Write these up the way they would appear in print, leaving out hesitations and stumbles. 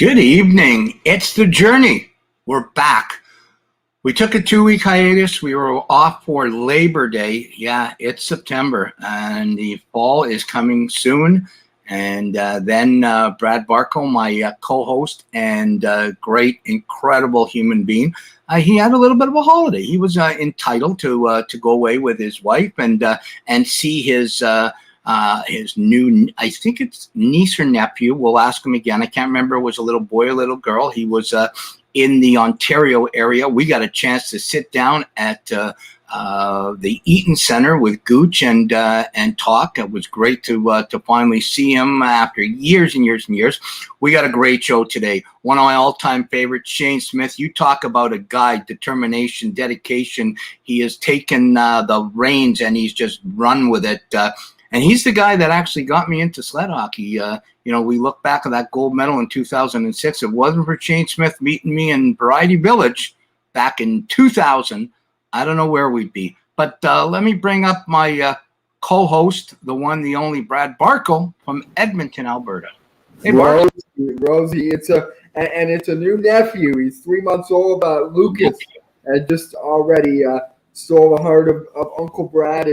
Good evening. It's The Journey. We're back. We took a 2-week hiatus. We were off for Labor Day. Yeah, it's September, and the fall is coming soon. And then Brad Barco, my co-host and great, incredible human being, he had a little bit of a holiday. He was entitled to go away with his wife and see his new, I think it's niece or nephew. We'll ask him again. I can't remember. It was a little boy or little girl. He was in the Ontario area. We got a chance to sit down at the Eaton Center with Gooch and talk. It was great to finally see him after years and years and years. We got a great show today. One of my all-time favorites, Shayne Smith. You talk about a guy, determination, dedication. He has taken the reins and he's just run with it. And he's the guy that actually got me into sled hockey. We look back at that gold medal in 2006. It wasn't for Shayne Smith meeting me in Variety Village back in 2000. I don't know where we'd be. But let me bring up my co-host, the one, the only Brad Barco from Edmonton, Alberta. Hey, Rosey, it's a new nephew. He's 3 months old. Lucas, and just already stole the heart of Uncle Brad.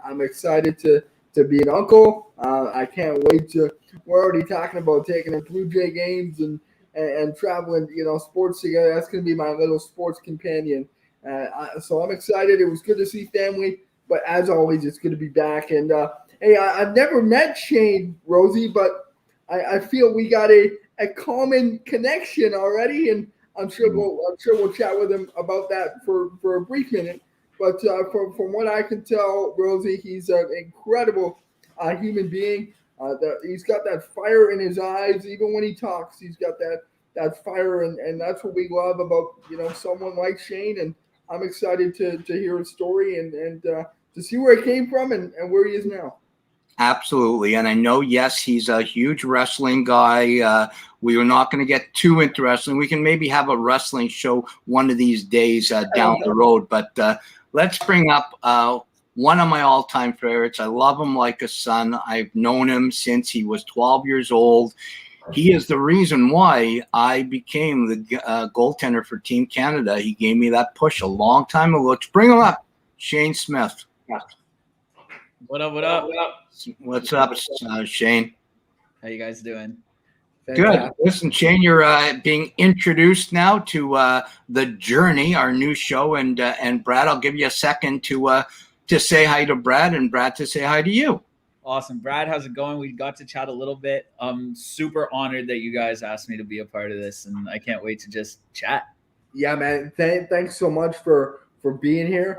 I'm excited to be an uncle. I can't wait we're already talking about taking him Blue Jay games and traveling, sports together. That's going to be my little sports companion. So I'm excited. It was good to see family, but as always, it's good to be back. And hey, I've never met Shayne, Rosey, but I feel we got a common connection already, and I'm sure we'll chat with him about that for a brief minute. But from what I can tell, Rosey, he's an incredible human being. He's got that fire in his eyes. Even when he talks, he's got that fire, and that's what we love about someone like Shayne. And I'm excited to hear his story and to see where he came from and where he is now. Absolutely. And I know, yes, he's a huge wrestling guy. We are not going to get too into wrestling. We can maybe have a wrestling show one of these days down the road. But let's bring up one of my all-time favorites. I love him like a son. I've known him since he was 12 years old. He is the reason why I became the goaltender for Team Canada. He gave me that push a long time ago. Let's bring him up, Shayne Smith. What up? What's up, Shayne? How you guys doing? Good. Listen, Shayne, you're being introduced now to The Journey, our new show, and Brad, I'll give you a second to say hi to Brad and Brad to say hi to you. Awesome. Brad, how's it going? We got to chat a little bit. I'm super honored that you guys asked me to be a part of this, and I can't wait to just chat. Yeah, man. Thanks so much for being here.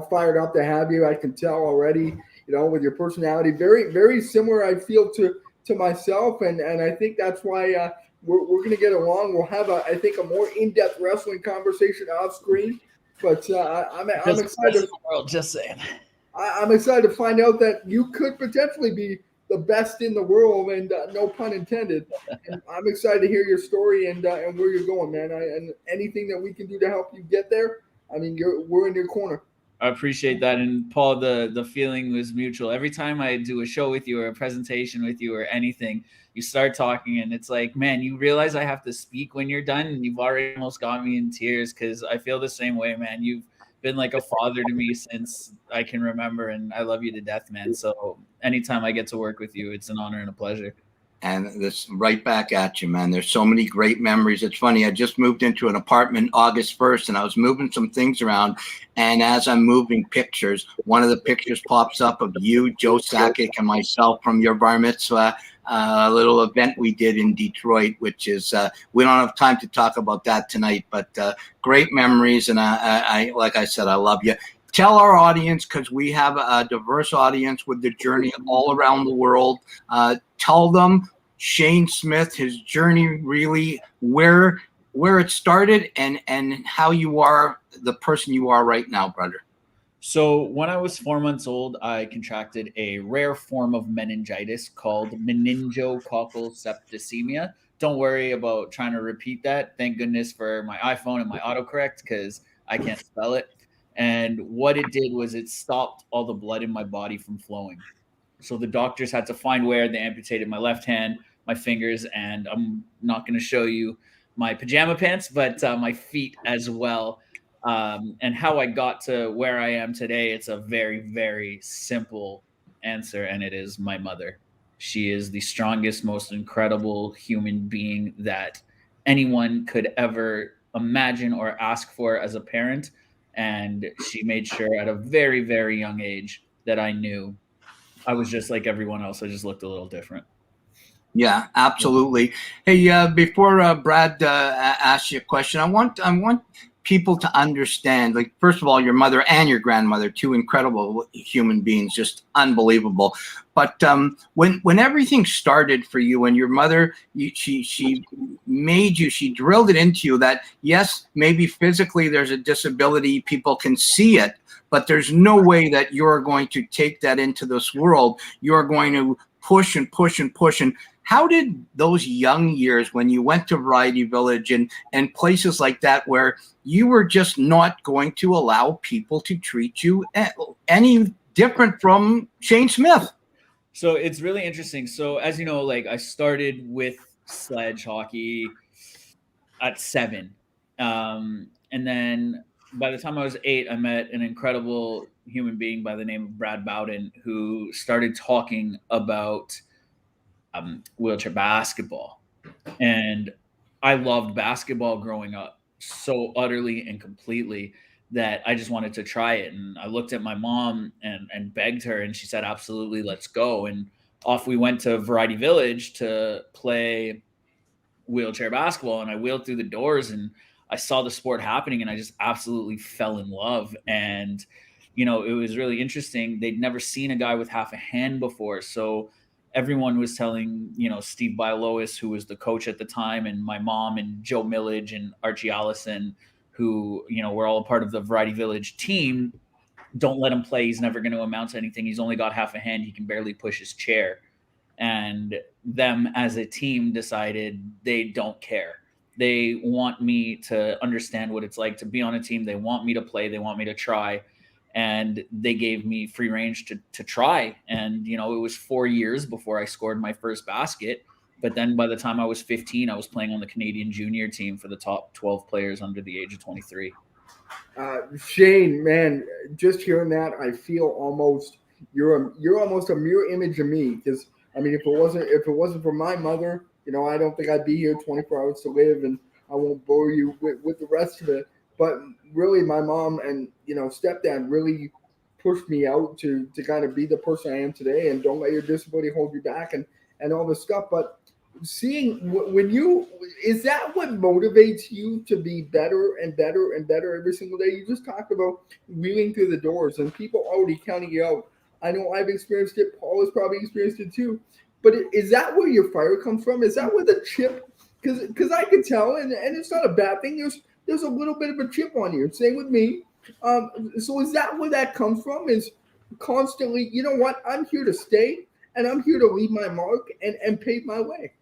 Fired up to have you. I can tell already, with your personality, very, very similar, I feel, to myself, and I think that's why we're going to get along. We'll have I think a more in-depth wrestling conversation off screen, but I'm excited. Just saying. I'm excited to find out that you could potentially be the best in the world, and no pun intended. And I'm excited to hear your story and where you're going, man. And anything that we can do to help you get there, I mean, we're in your corner. I appreciate that. And Paul, the feeling was mutual. Every time I do a show with you or a presentation with you or anything, you start talking and it's like, man, you realize I have to speak when you're done, and you've already almost got me in tears because I feel the same way, man. You've been like a father to me since I can remember, and I love you to death, man. So anytime I get to work with you, it's an honor and a pleasure. And this right back at you, man. There's so many great memories. It's funny. I just moved into an apartment August 1st, and I was moving some things around. And as I'm moving pictures, one of the pictures pops up of you, Joe Sakic, and myself from your bar mitzvah, a little event we did in Detroit, which is we don't have time to talk about that tonight, but great memories. And I like I said, I love you. Tell our audience, because we have a diverse audience with The Journey all around the world. Tell them Shayne Smith, his journey, really where it started and how you are the person you are right now, brother. So when I was 4 months old, I contracted a rare form of meningitis called meningococcal septicemia. Don't worry about trying to repeat that. Thank goodness for my iPhone and my autocorrect, because I can't spell it. And what it did was it stopped all the blood in my body from flowing. So the doctors had to find where. They amputated my left hand, my fingers, and I'm not going to show you my pajama pants, but my feet as well. And how I got to where I am today, it's a very, very simple answer, and it is my mother. She is the strongest, most incredible human being that anyone could ever imagine or ask for as a parent. And she made sure at a very, very young age that I knew I was just like everyone else. I just looked a little different. Yeah, absolutely. Hey, before Brad asks you a question, I want people to understand. Like, first of all, your mother and your grandmother, two incredible human beings, just unbelievable. But when everything started for you, and your mother, she made you, she drilled it into you that yes, maybe physically there's a disability, people can see it, but there's no way that you're going to take that into this world. You're going to push and push and push. And how did those young years, when you went to Variety Village and places like that, where you were just not going to allow people to treat you any different from Shayne Smith? So it's really interesting. So as you know, like I started with sledge hockey at 7. And then by the time I was 8, I met an incredible human being by the name of Brad Bowden, who started talking about wheelchair basketball. And I loved basketball growing up so utterly and completely that I just wanted to try it. And I looked at my mom and begged her, and she said, absolutely, let's go. And off we went to Variety Village to play wheelchair basketball. And I wheeled through the doors and I saw the sport happening, and I just absolutely fell in love. And, you know, it was really interesting. They'd never seen a guy with half a hand before. So everyone was telling, you know, Steve Bialois, who was the coach at the time, and my mom and Joe Millage and Archie Allison, who, you know, were all a part of the Variety Village team, don't let him play. He's never going to amount to anything. He's only got half a hand. He can barely push his chair. And them as a team decided they don't care. They want me to understand what it's like to be on a team. They want me to play. They want me to try. And they gave me free range to try. And, you know, it was 4 years before I scored my first basket. But then by the time I was 15, I was playing on the Canadian junior team for the top 12 players under the age of 23. Shayne, man, just hearing that, I feel almost you're almost a mirror image of me. Because I mean, if it wasn't for my mother, you know, I don't think I'd be here 24 hours to live, and I won't bore you with the rest of it. But really, my mom and, you know, stepdad really pushed me out to kind of be the person I am today, and don't let your disability hold you back, and all this stuff. But seeing when you, is that what motivates you to be better and better and better every single day? You just talked about wheeling through the doors and people already counting you out. I know I've experienced it. Paul has probably experienced it too. But is that where your fire comes from? Is that where the chip? Because I can tell, and it's not a bad thing. There's a little bit of a chip on you. Same with me. So is that where that comes from? Is constantly, you know what? I'm here to stay, and I'm here to leave my mark and pave my way.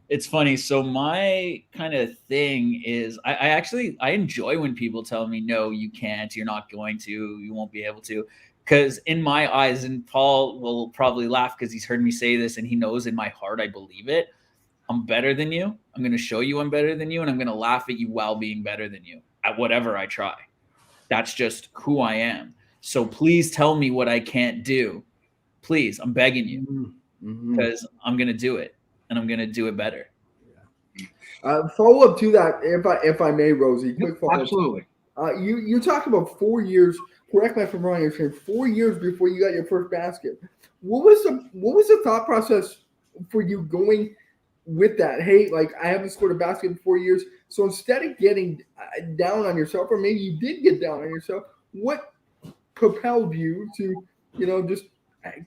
It's funny. So my kind of thing is I enjoy when people tell me, no, you can't, you're not going to, you won't be able to. Because in my eyes, and Paul will probably laugh because he's heard me say this and he knows in my heart I believe it, I'm better than you. I'm going to show you I'm better than you, and I'm going to laugh at you while being better than you at whatever I try. That's just who I am. So please tell me what I can't do. Please, I'm begging you, because I'm going to do it, and I'm going to do it better. Follow up to that, if I may, Rosey. Quick follow-up. Absolutely. You talked about 4 years. Correct me if I'm wrong. You're saying 4 years before you got your first basket. What was the thought process for you going with that? Hey, like, I haven't scored a basket in 4 years. So instead of getting down on yourself, or maybe you did get down on yourself, what propelled you to, you know, just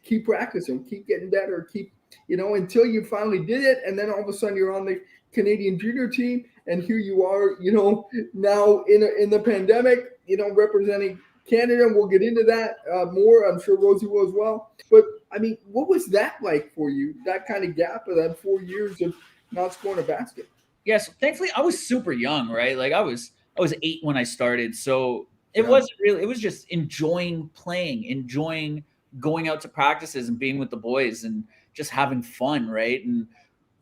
keep practicing, keep getting better, keep, you know, until you finally did it, and then all of a sudden you're on the Canadian junior team, and here you are, you know, now in the pandemic, you know, representing Canada. We'll get into that more. I'm sure Rosey will as well. But I mean, what was that like for you? That kind of gap of that 4 years of not scoring a basket? Yes, thankfully I was super young, right? Like I was 8 when I started, so it wasn't really. It was just enjoying playing, enjoying going out to practices and being with the boys and just having fun, right? And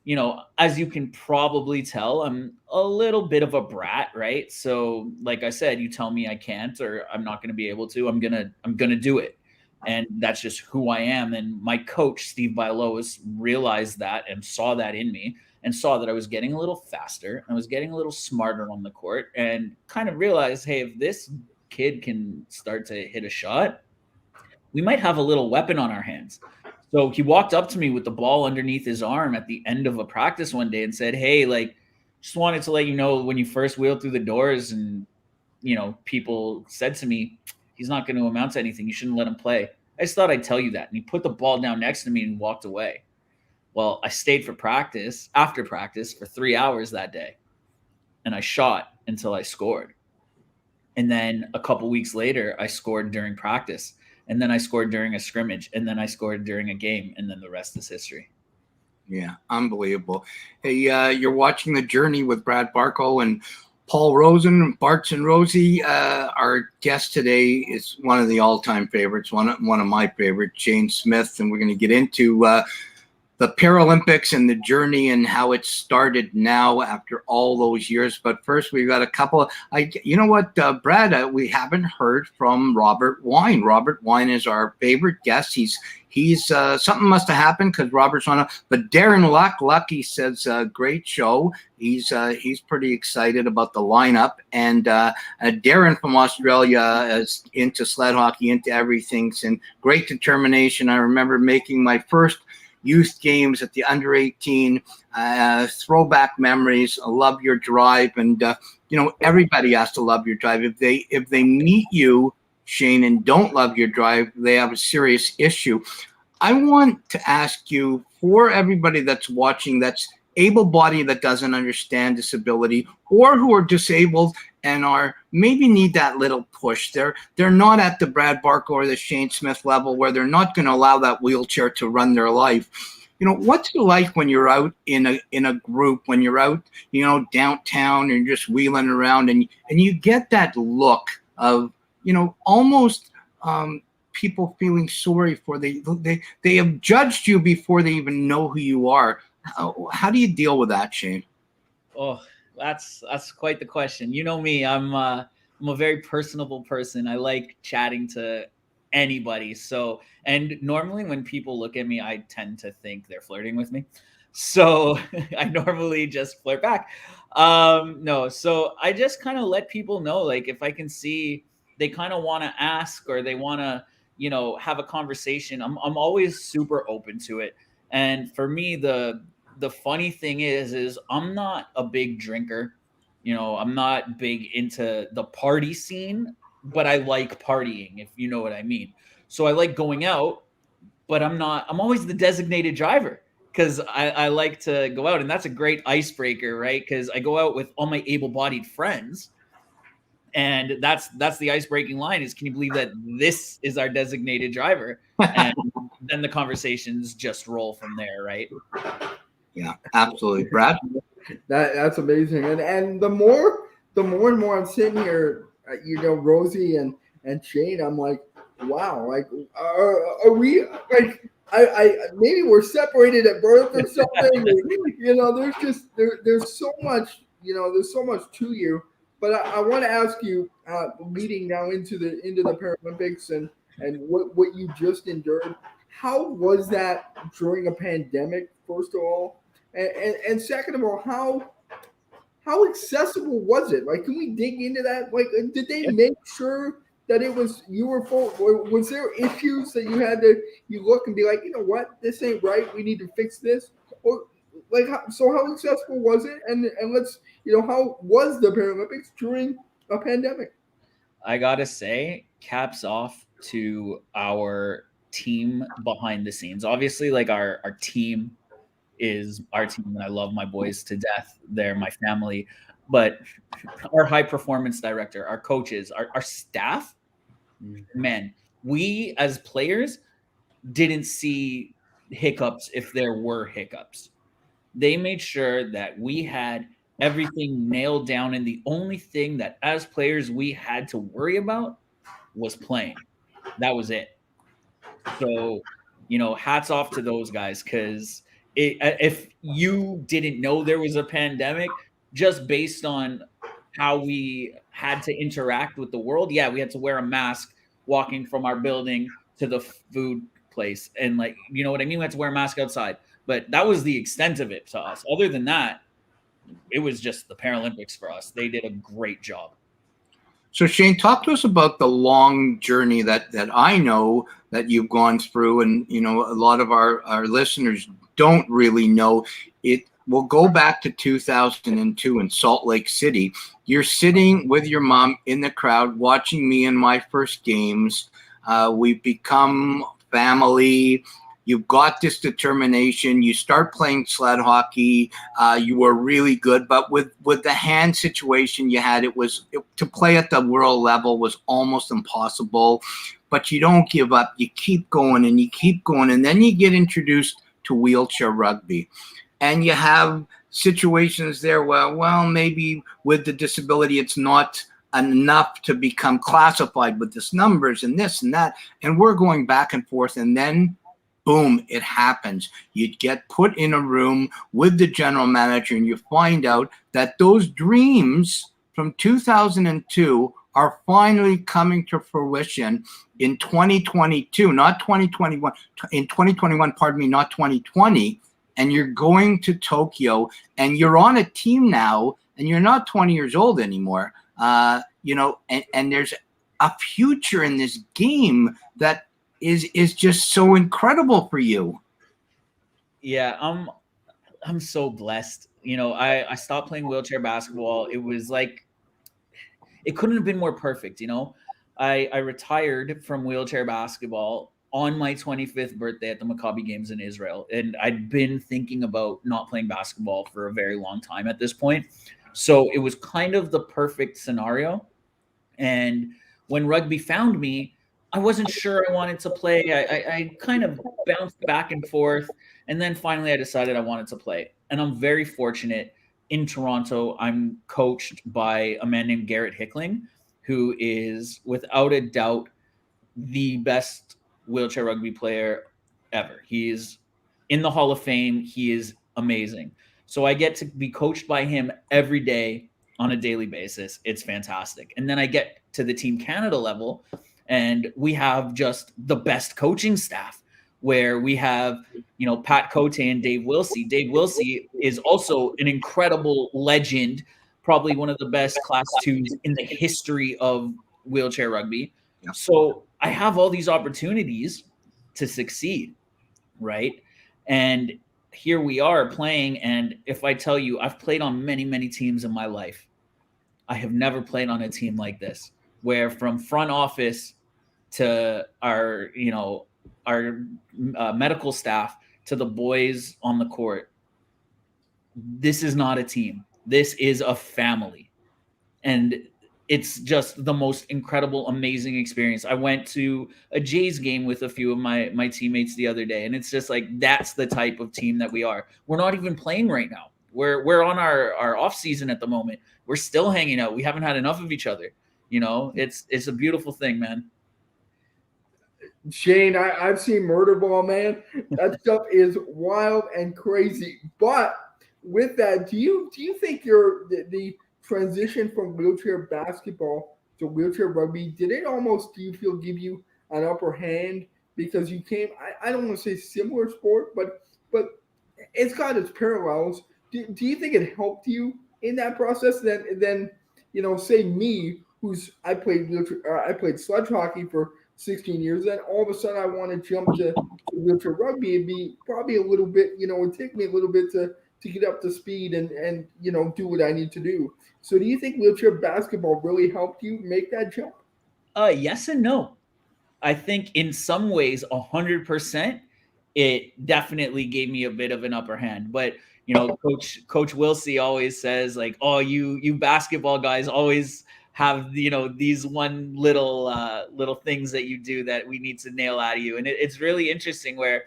you know, as you can probably tell, I'm a little bit of a brat, right? So, like I said, you tell me I can't or I'm not going to be able to, I'm gonna do it, and that's just who I am. And my coach, Steve Bialowas, realized that and saw that in me, and saw that I was getting a little faster, I was getting a little smarter on the court, and kind of realized, hey, if this kid can start to hit a shot, we might have a little weapon on our hands. So he walked up to me with the ball underneath his arm at the end of a practice one day and said, hey, like, just wanted to let you know, when you first wheeled through the doors and, you know, people said to me, he's not going to amount to anything, you shouldn't let him play, I just thought I'd tell you that. And he put the ball down next to me and walked away. Well, I stayed for practice, after practice, for 3 hours that day. And I shot until I scored. And then a couple weeks later, I scored during practice. And then I scored during a scrimmage. And then I scored during a game. And then the rest is history. Yeah, unbelievable. Hey, you're watching The Journey with Brad Barco and Paul Rosen, Barts and Rosey. Our guest today is one of the all-time favorites, one of my favorites, Shayne Smith. And we're going to get into the Paralympics and the journey and how it started now after all those years. But first, we've got a couple. You know what, Brad? We haven't heard from Robert Wine. Robert Wine is our favorite guest. He's something must have happened because Robert's on. But Darren Lucky says great show. He's pretty excited about the lineup. And Darren from Australia is into sled hockey, into everything, and great determination. I remember making my first youth games at the under 18, throwback memories. I love your drive, and you know, everybody has to love your drive. If they meet you, Shayne, and don't love your drive, they have a serious issue. I want to ask you, for everybody that's watching, that's able-bodied, that doesn't understand disability, or who are disabled and are maybe need that little push. They're not at the Brad Barco or the Shayne Smith level where they're not going to allow that wheelchair to run their life. You know, what's it like when you're out in a group, when you're out, you know, downtown and you're just wheeling around and you get that look of, you know, almost people feeling sorry for they have judged you before they even know who you are. How do you deal with that, Shayne? Oh, that's quite the question. You know me, I'm a very personable person. I like chatting to anybody. So, and normally when people look at me, I tend to think they're flirting with me. So I normally just flirt back. No, so I just kind of let people know, like, if I can see they kind of want to ask or they want to, you know, have a conversation, I'm always super open to it. And for me, the funny thing is I'm not a big drinker. You know, I'm not big into the party scene, but I like partying, if you know what I mean. So I like going out, but I'm always the designated driver because I like to go out. And that's a great icebreaker, right? Because I go out with all my able-bodied friends. And that's the ice-breaking line is, can you believe that this is our designated driver? And then the conversations just roll from there, right? Yeah, absolutely, Brad. That's amazing. And the more and more I'm sitting here, you know, Rosey and Shayne, I'm like, wow, like are we like I maybe we're separated at birth or something. You know, there's just there's so much, you know, there's so much to you. But I want to ask you, leading now into the Paralympics and what you just endured. How was that during a pandemic? First of all, and second of all, how accessible was it? Like, can we dig into that? Like, did they make sure that it was you were full? Or was there issues that you had to look and be like, you know what, this ain't right. We need to fix this. Or like, how accessible was it? And let's, you know, how was the Paralympics during a pandemic? I gotta say, caps off to our team behind the scenes. Obviously, like our team is our team, and I love my boys to death. They're my family. But our high performance director, our coaches, our staff, man, we as players didn't see hiccups if there were hiccups. They made sure that we had everything nailed down. And the only thing that as players we had to worry about was playing. That was it. So, you know, hats off to those guys, because if you didn't know there was a pandemic, just based on how we had to interact with the world, yeah, we had to wear a mask walking from our building to the food place. And like, you know what I mean? We had to wear a mask outside. But that was the extent of it to us. Other than that, it was just the Paralympics for us. They did a great job. So Shayne, talk to us about the long journey that I know that you've gone through, and you know a lot of our listeners don't really know it. We'll go back to 2002 in Salt Lake City. You're sitting with your mom in the crowd watching me in my first games. We've become family. You've got this determination. You start playing sled hockey. You were really good, but with the hand situation you had, to play at the world level was almost impossible. But you don't give up. You keep going and you keep going, and then you get introduced to wheelchair rugby, and you have situations there where, well, maybe with the disability, it's not enough to become classified with this numbers and this and that, and we're going back and forth, and then boom, it happens. You get put in a room with the general manager and you find out that those dreams from 2002 are finally coming to fruition in 2022, not 2021, in 2021, pardon me, not 2020. And you're going to Tokyo and you're on a team now and you're not 20 years old anymore. You know, and there's a future in this game that is just so incredible for you. Yeah, I'm so blessed. You know, I stopped playing wheelchair basketball. It was like it couldn't have been more perfect, you know. I retired from wheelchair basketball on my 25th birthday at the Maccabi Games in Israel. And I'd been thinking about not playing basketball for a very long time at this point. So it was kind of the perfect scenario. And when rugby found me, I wasn't sure I wanted to play. I kind of bounced back and forth. And then finally I decided I wanted to play. And I'm very fortunate in Toronto. I'm coached by a man named Garrett Hickling, who is without a doubt the best wheelchair rugby player ever. He is in the Hall of Fame. He is amazing. So I get to be coached by him every day on a daily basis. It's fantastic. And then I get to the Team Canada level and we have just the best coaching staff where we have, you know, Pat Cote and Dave Wilsey. Dave Wilsey is also an incredible legend, probably one of the best class twos in the history of wheelchair rugby. Yeah. So I have all these opportunities to succeed, right? And here we are playing. And if I tell you, I've played on many, many teams in my life. I have never played on a team like this, where from front office to our, you know, our medical staff to the boys on the court, this is not a team. This is a family. And it's just the most incredible, amazing experience. I went to a Jays game with a few of my teammates the other day, and it's just like, that's the type of team that we are. We're not even playing right now. We're on our off season at the moment. We're still hanging out. We haven't had enough of each other. You know, it's a beautiful thing, man. Shayne, I've seen Murder Ball, man. That stuff is wild and crazy. But with that, do you think the transition from wheelchair basketball to wheelchair rugby, did it almost, do you feel, give you an upper hand because you came, I don't want to say similar sport, but it's got its parallels. Do you think it helped you in that process? Then you know, say me, I played sledge hockey for 16 years. Then all of a sudden I want to jump to wheelchair rugby. It'd be probably a little bit, you know, it'd take me a little bit to get up to speed and you know, do what I need to do. So do you think wheelchair basketball really helped you make that jump? Yes and no. I think in some ways, 100%, it definitely gave me a bit of an upper hand. But you know, Coach Wilsey always says like, "Oh, you basketball guys always have, you know, these one little things that you do that we need to nail out of you." And it's really interesting where,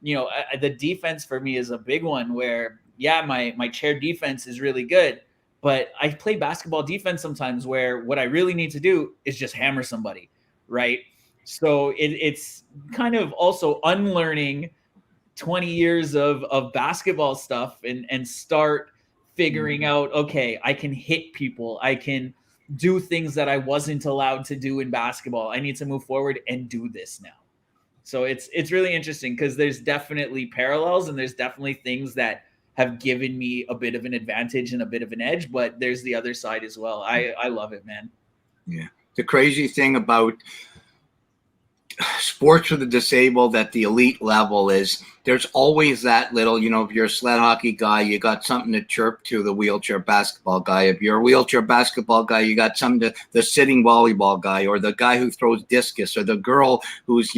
you know, the defense for me is a big one. Where yeah, my chair defense is really good, but I play basketball defense sometimes where what I really need to do is just hammer somebody, right? So it's kind of also unlearning 20 years of basketball stuff and start figuring out, okay, I can hit people. I can do things that I wasn't allowed to do in basketball. I need to move forward and do this now. So it's really interesting because there's definitely parallels and there's definitely things that have given me a bit of an advantage and a bit of an edge, but there's the other side as well. I love it, man. Yeah. The crazy thing about sports for the disabled at the elite level is there's always that little, if you're a sled hockey guy, you got something to chirp to the wheelchair basketball guy. If you're a wheelchair basketball guy, you got something to the sitting volleyball guy, or the guy who throws discus, or the girl who's,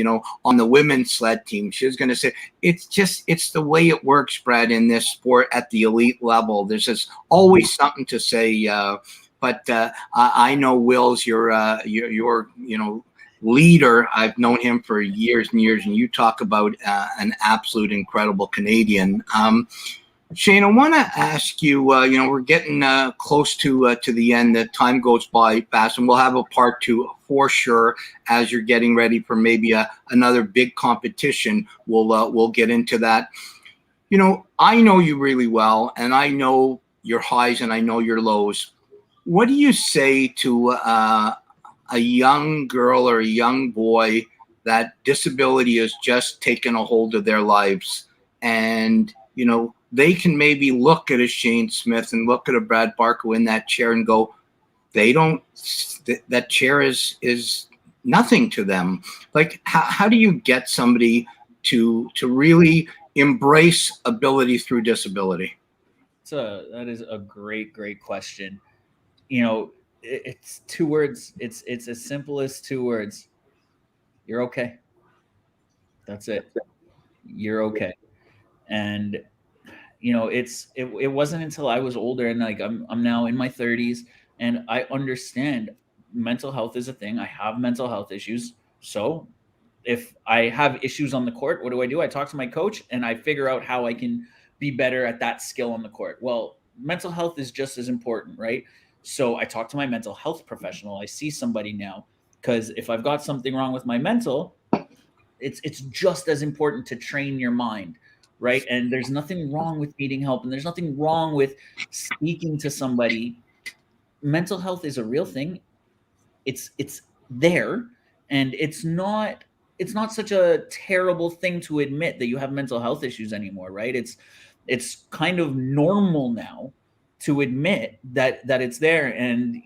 on the women's sled team. She's going to say, it's the way it works, Brad, in this sport at the elite level. There's just always something to say. But I know Will's your leader. I've known him for years and years, and you talk about an absolute incredible Canadian. Shayne, I want to ask you, we're getting close to the end. The time goes by fast, and we'll have a part 2 for sure as you're getting ready for maybe another big competition. We'll get into that. I know you really well, and I know your highs and I know your lows. What do you say to a young girl or a young boy that disability has just taken a hold of their lives, and they can maybe look at a Shayne Smith and look at a Brad Barker in that chair and go, that chair is nothing to them. Like, how do you get somebody to really embrace ability through disability? That is a great question. It's 2 words. It's as simple as 2 words. You're okay. That's it. You're okay. And it wasn't until I was older and like I'm now in my 30s and I understand mental health is a thing. I have mental health issues. So if I have issues on the court, what do? I talk to my coach and I figure out how I can be better at that skill on the court. Well, mental health is just as important, right? So I talk to my mental health professional. I see somebody now because if I've got something wrong with my mental, it's just as important to train your mind, right? And there's nothing wrong with needing help, and there's nothing wrong with speaking to somebody. Mental health is a real thing. It's there, and it's not such a terrible thing to admit that you have mental health issues anymore, right? It's kind of normal now to admit that it's there. And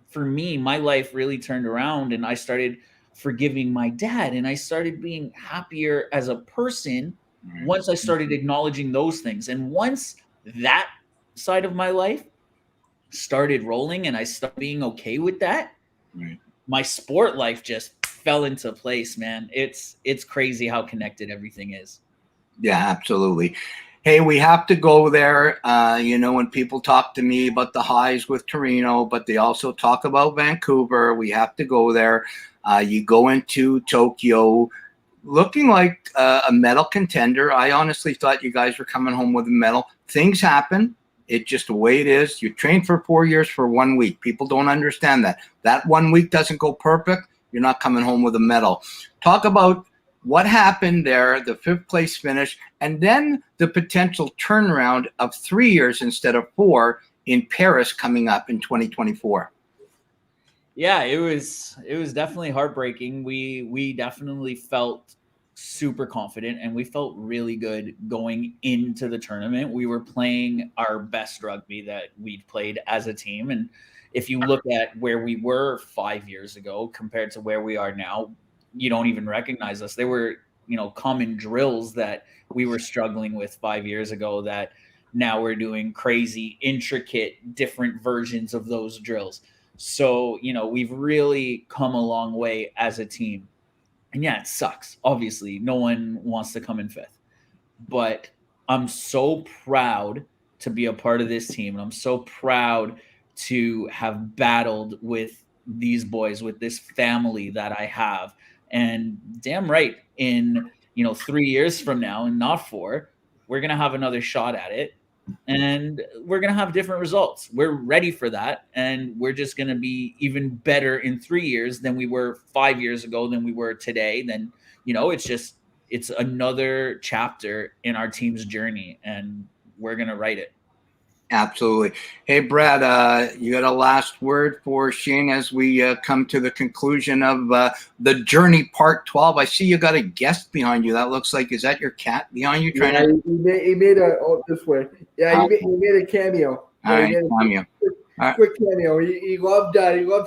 for me, my life really turned around and I started forgiving my dad and I started being happier as a person once I started acknowledging those things. And once that side of my life started rolling and I started being okay with that, my sport life just fell into place, man. It's crazy how connected everything is. Yeah, absolutely. Hey, we have to go there. When people talk to me about the highs with Torino, but they also talk about Vancouver, we have to go there. You go into Tokyo looking like a medal contender. I honestly thought you guys were coming home with a medal. Things happen. It's just the way it is. You train for 4 years for 1 week. People don't understand that. That 1 week doesn't go perfect. You're not coming home with a medal. Talk about what happened there, the 5th place finish, and then the potential turnaround of 3 years instead of 4 in Paris coming up in 2024. Yeah, it was definitely heartbreaking. We definitely felt super confident and we felt really good going into the tournament. We were playing our best rugby that we'd played as a team. And if you look at where we were 5 years ago compared to where we are now, you don't even recognize us. There were, common drills that we were struggling with 5 years ago that now we're doing crazy, intricate, different versions of those drills. So, we've really come a long way as a team. And yeah, it sucks. Obviously, no one wants to come in 5th. But I'm so proud to be a part of this team. And I'm so proud to have battled with these boys, with this family that I have. And damn right, in 3 years from now and not 4, we're going to have another shot at it. And we're going to have different results. We're ready for that. And we're just going to be even better in 3 years than we were 5 years ago, than we were today. Then, it's just it's another chapter in our team's journey, and we're going to write it. Absolutely. Hey, Brad, you got a last word for Shayne as we come to the conclusion of the journey part 12? I see you got a guest behind you. That looks like, is that your cat behind you? Yeah, he made a this way. Yeah, he made a cameo. All right, cameo. Quick cameo. He loved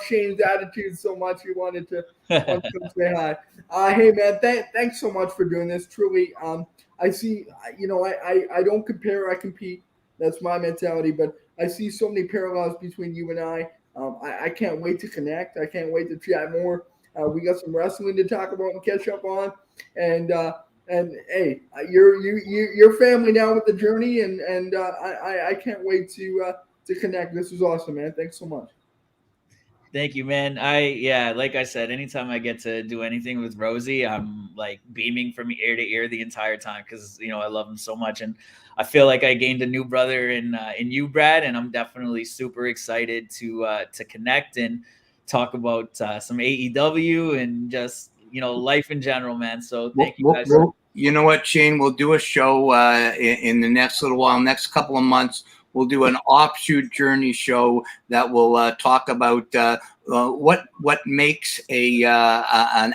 Shayne's attitude so much. He wanted to come say hi. Hey man, thanks so much for doing this. Truly, I see. I don't compare. I compete. That's my mentality. But I see so many parallels between you and I. I can't wait to connect. I can't wait to chat more. We got some wrestling to talk about and catch up on. And hey, you're family now with the journey, and I can't wait to connect. This was awesome, man. Thanks so much. Thank you, man. Like I said, anytime I get to do anything with Rosey, I'm like beaming from ear to ear the entire time because I love him so much, and I feel like I gained a new brother in you, Brad, and I'm definitely super excited to connect and talk about some AEW and just life in general, man. So thank you guys. You know what, Shayne? We'll do a show in the next little while, next couple of months. We'll do an offshoot journey show that will talk about what makes an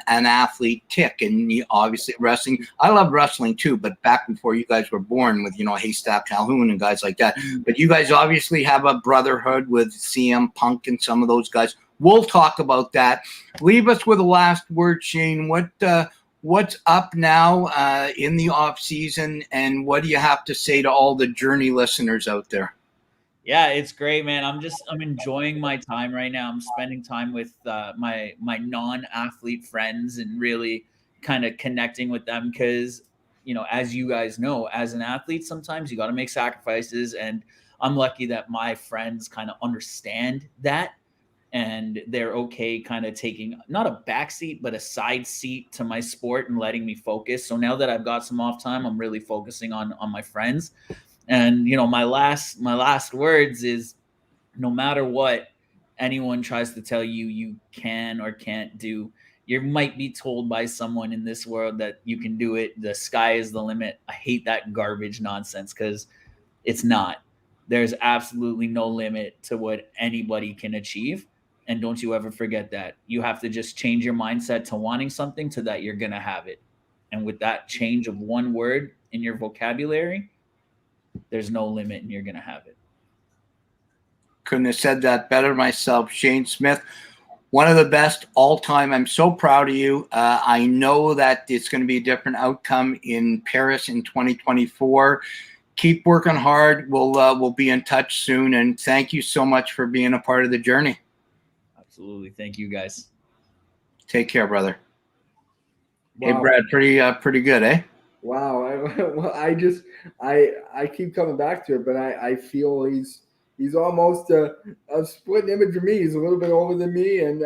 athlete tick. And obviously wrestling. I love wrestling too, but back before you guys were born with Haystack Calhoun and guys like that. But you guys obviously have a brotherhood with CM Punk and some of those guys. We'll talk about that. Leave us with a last word, Shayne. What's up now in the off season, and what do you have to say to all the Journey listeners out there? Yeah, it's great, man. I'm enjoying my time right now. I'm spending time with my non-athlete friends and really kind of connecting with them because, as you guys know, as an athlete, sometimes you got to make sacrifices, and I'm lucky that my friends kind of understand that. And they're okay kind of taking not a backseat, but a side seat to my sport and letting me focus. So now that I've got some off time, I'm really focusing on my friends. And, my last words is no matter what anyone tries to tell you, you can or can't do, you might be told by someone in this world that you can do it. The sky is the limit. I hate that garbage nonsense because it's not. There's absolutely no limit to what anybody can achieve. And don't you ever forget that. You have to just change your mindset to wanting something to that you're going to have it. And with that change of one word in your vocabulary, there's no limit and you're going to have it. Couldn't have said that better myself. Shayne Smith, one of the best all time. I'm so proud of you. I know that it's going to be a different outcome in Paris in 2024. Keep working hard. We'll be in touch soon. And thank you so much for being a part of the journey. Absolutely. Thank you, guys. Take care, brother. Wow. Hey, Brad, pretty good, eh? Wow. I keep coming back to it, but I feel he's almost a split image of me. He's a little bit older than me, and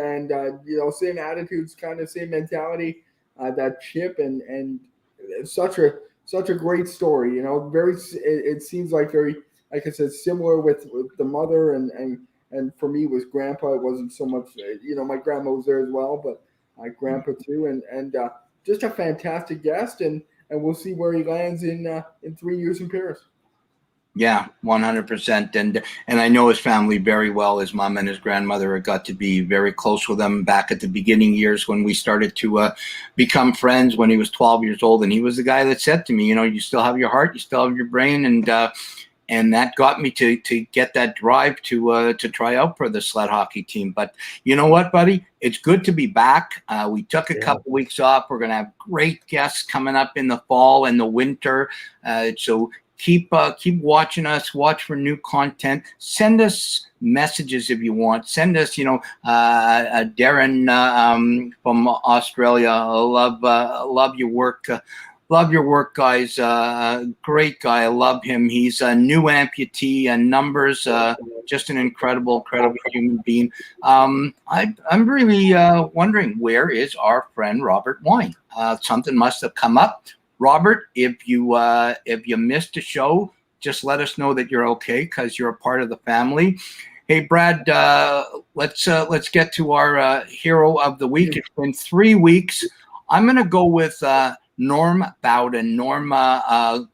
same attitudes, kind of same mentality, that chip, and such a great story. It seems like very, like I said, similar with the mother and for me was grandpa. It wasn't so much, my grandma was there as well, but my grandpa too, and just a fantastic guest, and we'll see where he lands in 3 years in Paris. Yeah, 100%. And I know his family very well. His mom and his grandmother got to be very close with him back at the beginning years when we started to become friends when he was 12 years old. And he was the guy that said to me, you still have your heart, you still have your brain, and that got me to get that drive to try out for the sled hockey team. But you know what, buddy? It's good to be back. We took a couple weeks off. We're going to have great guests coming up in the fall and the winter. So keep watching us. Watch for new content. Send us messages if you want. Send us, Darren from Australia. I love your work. Love your work, guys. Great guy. I love him. He's a new amputee and numbers. Just an incredible human being. I'm really wondering, where is our friend Robert Wine? Something must have come up. Robert, if you missed a show, just let us know that you're okay because you're a part of the family. Hey, Brad, let's get to our hero of the week. It's been 3 weeks. I'm going to go with Norm Bowden. Norm,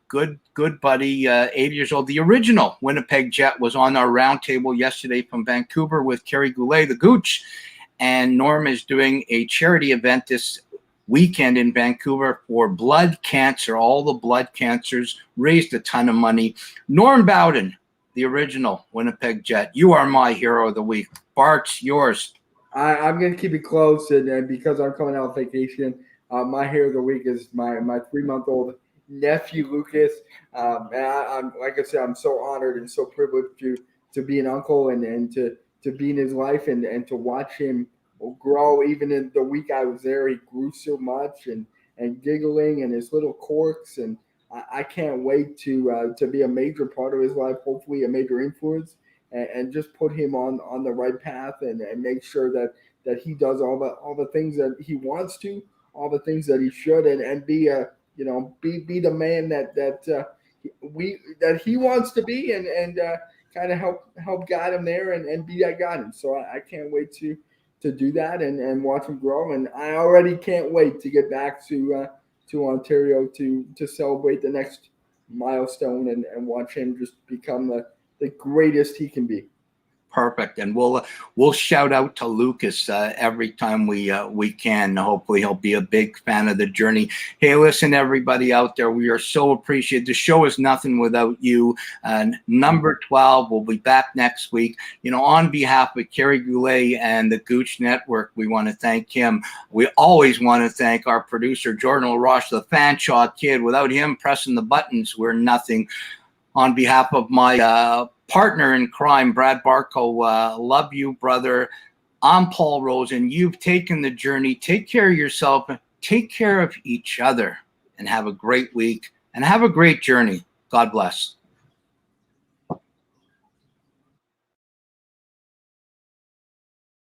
good buddy, 80 years old. The original Winnipeg Jet was on our roundtable yesterday from Vancouver with Kerry Goulet, the Gooch. And Norm is doing a charity event this weekend in Vancouver for blood cancer. All the blood cancers, raised a ton of money. Norm Bowden, the original Winnipeg Jet. You are my hero of the week. Barts, yours. I'm going to keep it close, and because I'm coming out on vacation, my hero of the week is my 3-month-old nephew, Lucas. And I'm like I said, I'm so honored and so privileged to be an uncle and to be in his life and to watch him grow. Even in the week I was there, he grew so much and giggling and his little quirks. And I can't wait to be a major part of his life, hopefully a major influence, and just put him on the right path and make sure that he does all the things that he wants to, all the things that he should, and be be the man that he wants to be, and kind of help guide him there and be that guidance. So I can't wait to do that and watch him grow. And I already can't wait to get back to Ontario to celebrate the next milestone and watch him just become the greatest he can be. Perfect. And we'll shout out to Lucas every time we can. Hopefully he'll be a big fan of the journey. Hey, listen, everybody out there, we are so appreciated. The show is nothing without you. Number 12, we'll be back next week. On behalf of Kerry Goulet and the Gooch Network, we want to thank him. We always want to thank our producer, Jordan LaRoche, the Fanshawe kid. Without him pressing the buttons, we're nothing. On behalf of my partner in crime, Brad Barco, love you, brother. I'm Paul Rosen. You've taken the journey. Take care of yourself. Take care of each other. And have a great week. And have a great journey. God bless.